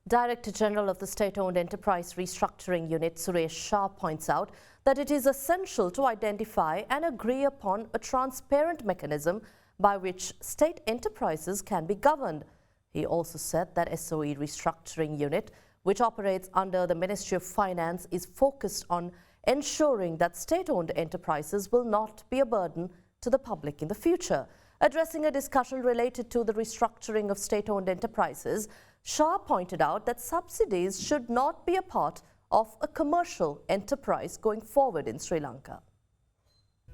Director General of the State-Owned Enterprise Restructuring Unit, SHAH, points out that it is essential to identify and agree upon a transparent mechanism by which state enterprises can be governed. He also said that SOE Restructuring Unit, which operates under the Ministry of Finance, is focused on ensuring that state-owned enterprises will not be a burden to the public in the future. Addressing a discussion related to the restructuring of state-owned enterprises, SHAH pointed out that subsidies should not be a part of a commercial enterprise going forward in Sri Lanka.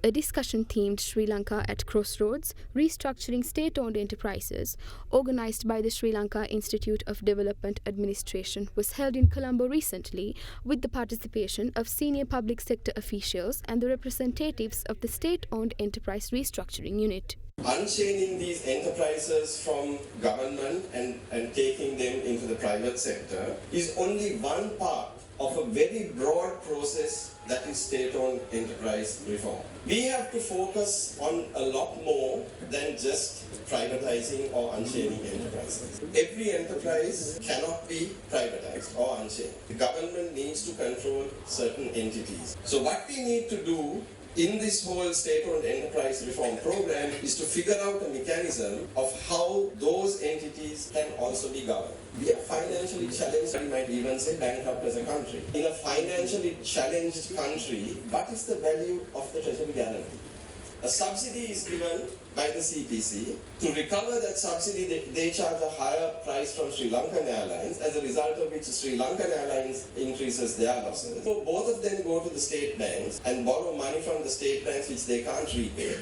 A discussion themed Sri Lanka at Crossroads, Restructuring State-Owned Enterprises, organised by the Sri Lanka Institute of Development Administration, was held in Colombo recently with the participation of senior public sector officials and the representatives of the State-Owned Enterprise Restructuring Unit. Unchaining these enterprises from government and taking them into the private sector is only one part of a very broad process that is state-owned enterprise reform. We have to focus on a lot more than just privatizing or unchaining enterprises. Every enterprise cannot be privatized or unchained. The government needs to control certain entities. So what we need to do in this whole state-owned enterprise reform program is to figure out a mechanism of how those entities can also be governed. We are financially challenged, we might even say bankrupt as a country. In a financially challenged country, what is the value of the treasury guarantee? A subsidy is given by the CPC. To recover that subsidy, they charge a higher price from Sri Lankan Airlines, as a result of which Sri Lankan Airlines increases their losses. So both of them go to the state banks and borrow money from the state banks which they can't repay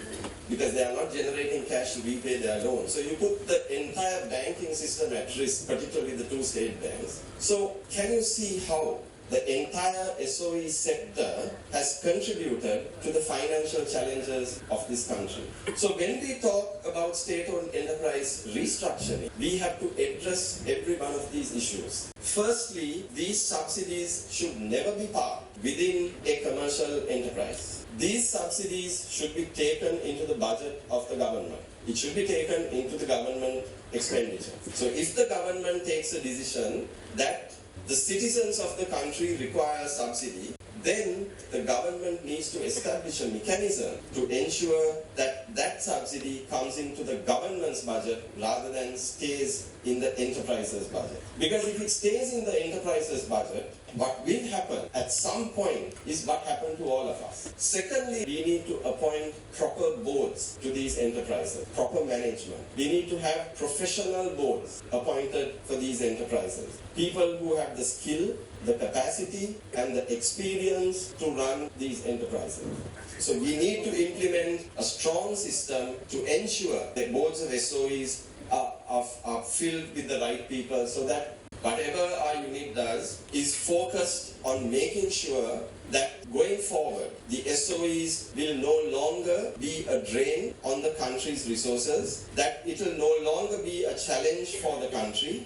because they are not generating cash to repay their loans. So you put the entire banking system at risk, particularly the two state banks. So can you see how the entire SOE sector has contributed to the financial challenges of this country? So when we talk about state-owned enterprise restructuring, we have to address every one of these issues. Firstly, these subsidies should never be parked within a commercial enterprise. These subsidies should be taken into the budget of the government. It should be taken into the government expenditure. So if the government takes a decision that the citizens of the country require a subsidy, then the government needs to establish a mechanism to ensure that that subsidy comes into the government's budget rather than stays in the enterprise's budget. Because if it stays in the enterprise's budget, what will happen at some point is what happened to all of us. Secondly, we need to appoint proper boards to these enterprises, proper management. We need to have professional boards appointed for these enterprises. People who have the skill, the capacity and the experience to run these enterprises. So we need to implement a strong system to ensure that boards of SOEs are filled with the right people, so that whatever our unit does is focused on making sure that going forward, the SOEs will no longer be a drain on the country's resources, that it will no longer be a challenge for the country,